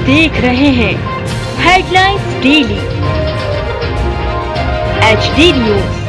देख रहे हैं हेडलाइंस डेली HD न्यूज।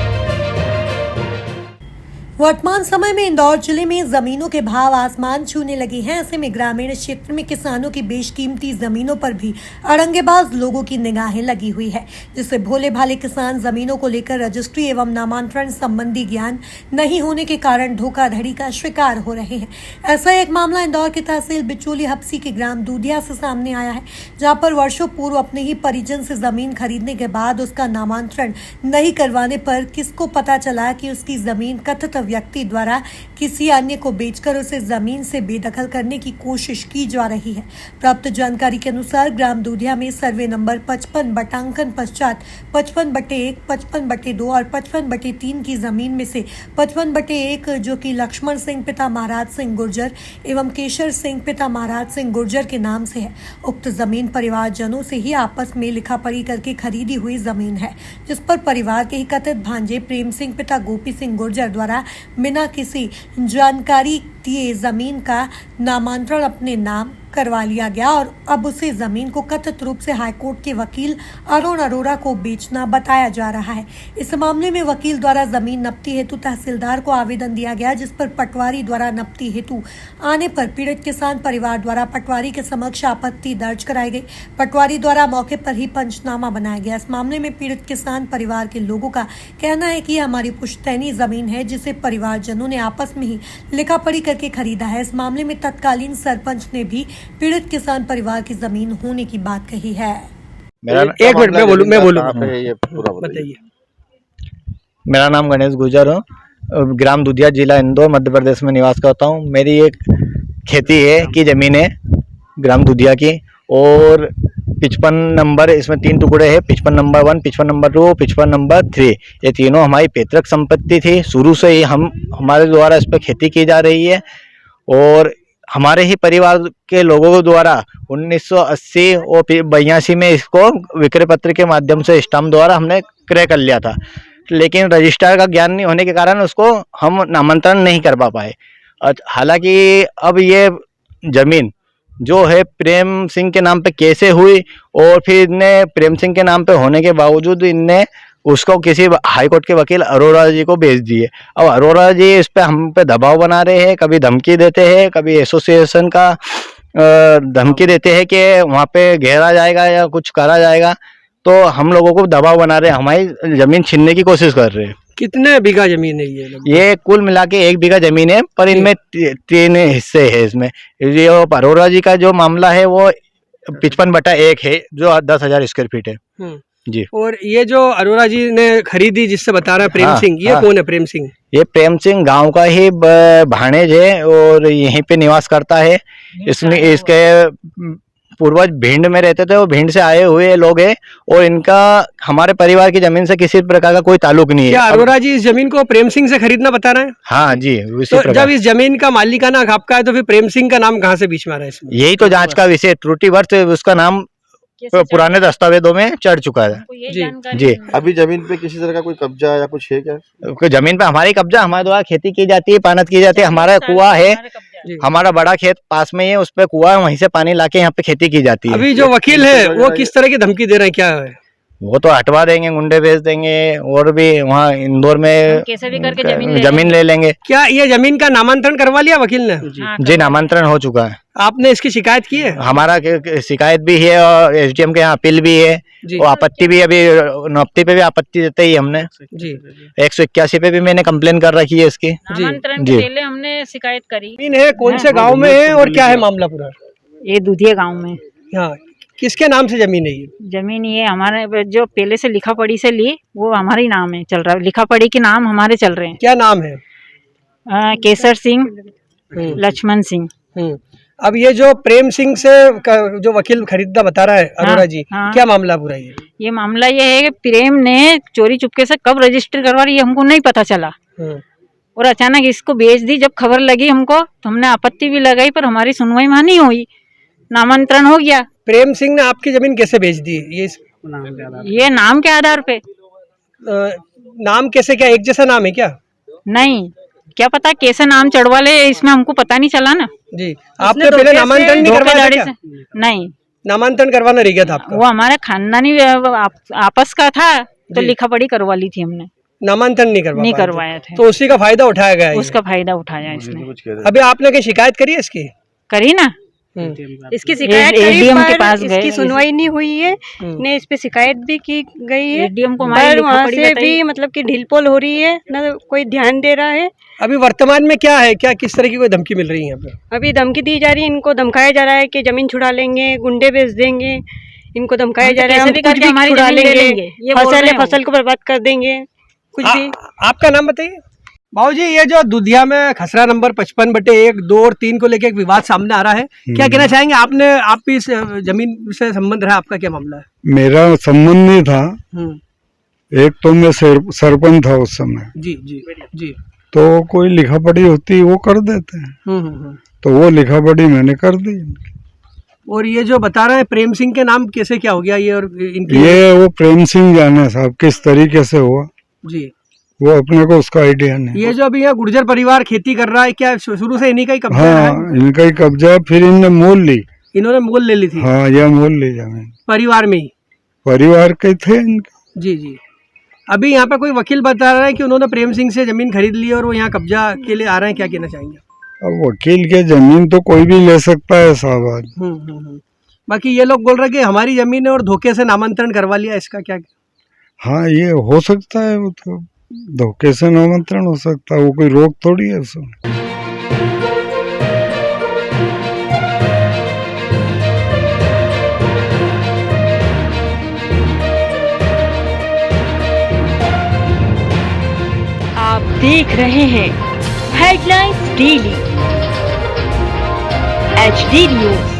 वर्तमान समय में इंदौर जिले में जमीनों के भाव आसमान छूने लगे हैं। ऐसे में ग्रामीण क्षेत्र में किसानों की बेशकीमती जमीनों पर भी अड़ंगेबाज लोगों की निगाहें लगी हुई है, जिससे भोले भाले किसान जमीनों को लेकर रजिस्ट्री एवं नामांतरण संबंधी ज्ञान नहीं होने के कारण धोखाधड़ी का शिकार हो रहे हैं। ऐसा एक मामला इंदौर की तहसील बिचौली हप्सी के ग्राम दूधिया से सामने आया है, जहाँ पर वर्षों पूर्व अपने ही परिजन से जमीन खरीदने के बाद उसका नामांतरण नहीं करवाने पर किसको पता चला कि उसकी जमीन कथित व्यक्ति द्वारा किसी अन्य को बेचकर उसे जमीन से बेदखल करने की कोशिश की जा रही है। प्राप्त जानकारी के अनुसार ग्राम दूधिया में सर्वे नंबर 55 बटांकन पश्चात 55/1, 55/2 और 55/3 की जमीन में से 55/1 जो कि लक्ष्मण सिंह पिता महाराज सिंह गुर्जर एवं केशर सिंह पिता महाराज सिंह गुर्जर के नाम से है। उक्त जमीन परिवारजनों से ही आपस में लिखा पढ़ी करके खरीदी हुई जमीन है, जिस पर परिवार के ही कथित भांजे प्रेम सिंह पिता गोपी सिंह गुर्जर द्वारा बिना किसी जानकारी दिए जमीन का नामांतरण अपने नाम करवा लिया गया और अब उसे जमीन को कथित रूप से हाईकोर्ट के वकील अरुण अरोड़ा को बेचना बताया जा रहा है। इस मामले में वकील द्वारा जमीन नपती हेतु तहसीलदार को आवेदन दिया गया, जिस पर पटवारी द्वारा नपती हेतु आने पर पीड़ित किसान परिवार द्वारा पटवारी के समक्ष आपत्ति दर्ज कराई गई। पटवारी द्वारा मौके पर ही पंचनामा बनाया गया। इस मामले में पीड़ित किसान परिवार के लोगों का कहना है कि हमारी पुश्तैनी जमीन है, जिसे परिवारजनों ने आपस में ही लिखा पढ़ी करके खरीदा है। इस मामले में तत्कालीन सरपंच ने भी पीड़ित किसान परिवार की जमीन होने की बात कही है। एक मिनट मैं बोलूँ बताइए। मेरा नाम गणेश गुर्जर हो, ग्राम दूधिया, जिला इंदौर, मध्य प्रदेश में निवास करता हूँ। मेरी एक खेती है की ज़मीन है ग्राम दूधिया की, और 55 नंबर, इसमें 3 टुकड़े हैं, 55 नंबर 1, 55 नंबर 2, 55 नंबर 3। ये तीनों हमारी पैतृक संपत्ति थी। शुरू से ही हमारे द्वारा इस पर खेती की जा रही है, और हमारे ही परिवार के लोगों द्वारा 1980 और 82 में इसको विक्रय पत्र के माध्यम से स्टाम्प द्वारा हमने क्रय कर लिया था, लेकिन रजिस्ट्रार का ज्ञान नहीं होने के कारण उसको हम नामांतरण नहीं कर पाए। हालांकि अब ये जमीन जो है प्रेम सिंह के नाम पे कैसे हुई, और फिर इनने प्रेम सिंह के नाम पे होने के बावजूद इनने उसको किसी हाई कोर्ट के वकील अरोड़ा जी को भेज दिए। अब अरोड़ा जी इस पे हम पे दबाव बना रहे हैं, कभी धमकी देते हैं, कभी एसोसिएशन का धमकी देते हैं कि वहाँ पे घेरा जाएगा या कुछ करा जाएगा, तो हम लोगों को दबाव बना रहे हैं, हमारी जमीन छीनने की कोशिश कर रहे हैं। कितने बीघा जमीन है ये कुल मिला के 1 बीघा जमीन है, पर इनमें 3 हिस्से है। इसमें ये अरोड़ा जी का जो मामला है वो 55/1 है, जो 10,000 स्क्वायर फीट है जी। और ये जो अरोड़ा जी ने खरीदी, जिससे बता रहा है प्रेम सिंह, ये कौन है प्रेम सिंह? ये प्रेम सिंह गांव का ही भाणेज है और यहीं पे निवास करता है। इसमें इसके पूर्वज भिंड में रहते थे, वो भिंड से आए हुए लोग हैं, और इनका हमारे परिवार की जमीन से किसी प्रकार का कोई ताल्लुक नहीं है। क्या अरोड़ा जी इस जमीन को प्रेम सिंह से खरीदना बता रहे हैं? हाँ जी। तो जब इस जमीन का मालिकाना आपका है, तो फिर प्रेम सिंह का नाम कहाँ से बीच में आ रहा है इसमें? यही तो जांच का विषय, त्रुटिवर्ष उसका नाम पुराने दस्तावेजों में चढ़ चुका है जी। अभी जमीन पे किसी तरह का कोई कब्जा या कुछ है क्या? जमीन पे हमारी कब्जा, हमारे द्वारा खेती की जाती है, पानत की जाती है। हमारा कुआं है, हमारा बड़ा खेत पास में ही है, उस पे कुआं है, वहीं से पानी लाके यहाँ पे खेती की जाती है। अभी जो वकील है वो किस तरह की धमकी दे रहे हैं, क्या है? वो तो हटवा देंगे, गुंडे भेज देंगे, और भी वहाँ इंदौर में कैसे भी करके जमीन ले लेंगे। क्या ये जमीन का नामांतरण करवा लिया वकील ने? जी नामांतरण हो चुका है। आपने इसकी शिकायत की है? हमारा शिकायत भी है, और SDM के यहाँ अपील भी है, और आपत्ति भी, अभी नपती पे भी आपत्ति देते ही हमने जी 181 पे भी मैंने कंप्लेन कर रखी है इसकी जी। पहले हमने शिकायत करी। है कौन से गाँव में है और क्या है मामला पूरा? ये दूधिया गाँव में। हाँ, किसके नाम से जमीन है ये? जमीन ये हमारे जो पहले से लिखा पढ़ी से ली, वो हमारे ही नाम है चल रहा है, लिखा पढ़ी के नाम हमारे चल रहे हैं। क्या नाम है? केसर सिंह, लक्ष्मण सिंह। अब ये जो प्रेम सिंह से जो वकील खरीदा बता रहा है अरोड़ा जी, क्या मामला पूरा ये मामला ये है कि प्रेम ने चोरी चुपके से कब रजिस्टर करवा रही है हमको नहीं पता चला, और अचानक इसको बेच दी। जब खबर लगी हमको तो हमने आपत्ति भी लगाई, पर हमारी सुनवाई वहाँ नहीं हुई, नामांतरण हो गया। प्रेम सिंह ने आपकी जमीन कैसे बेच दी? ये नाम के आधार पे। नाम कैसे, क्या एक जैसा नाम है क्या? नहीं, क्या पता कैसे नाम चढ़वा ले, इसमें हमको पता नहीं चला ना जी। आपने पहले नामांतरण नहीं करवाया क्या? नहीं नामांतरण करवाना रह गया था आपका? वो हमारा खानदानी आपस का था तो जी। लिखा पढ़ी करवा ली थी हमने, नामांतरण नहीं नहीं पाए थे। करवाया थे। तो उसी का फायदा उठाया गया है उसका फायदा उठाया इसने। कुछ कह रहे अभी आपने क्या शिकायत करी है इसकी? करी ना, इसकी शिकायत ADM के करी पास पर गए। इसकी सुनवाई नहीं हुई है, ने इस पे शिकायत भी की गई है, ADM को हमारी पर लिखा वहाँ पढ़ी से बताई। भी मतलब कि ढीलपोल हो रही है, ना कोई ध्यान दे रहा है। अभी वर्तमान में क्या है, क्या किस तरह की कोई धमकी मिल रही है यहाँ पे? अभी धमकी दी जा रही है, इनको धमकाया जा रहा है कि जमीन छुड़ा लेंगे, गुंडे बेच देंगे, इनको धमकाया जा रहा है हम कैसे भी कुछ करके भी हमारी छुड़ा जमीन ले लेंगे, लेंगे, ये बोल रहे हैं फसल को बर्बाद कर देंगे, कुछ भी। आपका नाम बताइए। बाबूजी, ये जो दुधिया में खसरा नंबर 55/1, 2 और 3 को लेकर एक विवाद सामने आ रहा है, क्या कहना चाहेंगे? आप भी इस जमीन से संबंध रहा, आपका क्या मामला है? मेरा संबंध नहीं था, एक तो मैं सरपंच था उस समय, जी जी जी। तो कोई लिखा पढ़ी होती वो कर देते हैं, तो वो लिखा पढ़ी मैंने कर दी। और ये जो बता रहे हैं प्रेम सिंह के नाम कैसे क्या हो गया ये, और इनकी ये वो प्रेम सिंह जाने साहब किस तरीके से हुआ, जी, वो अपने को उसका आइडिया नहीं। ये जो अभी यहाँ गुर्जर परिवार खेती कर रहा है, क्या शुरू से इन्हीं का ही कब्जा है? हाँ, इनका ही कब्जा, फिर इनने मोल ली। इन्होंने मोल ले ली थी? हाँ, यह मोल ली जमीन परिवार में ही? परिवार के थे इनके। जी जी। अभी यहाँ पे कोई वकील बता रहा है कि उन्होंने प्रेम सिंह से जमीन खरीद ली और वो यहाँ कब्जा के लिए आ रहे हैं, क्या कहना चाहेंगे? अब वकील के जमीन तो कोई भी ले सकता है साहब आज। बाकी ये लोग बोल रहे हैं कि हमारी जमीन है और धोखे से नामांतरण करवा लिया, इसका क्या? हाँ, ये हो सकता है, वो तो धोखे से नामांतरण हो सकता है, वो कोई रोक थोड़ी है उसमें। आप देख रहे हैं हेडलाइंस डेली HD न्यूज।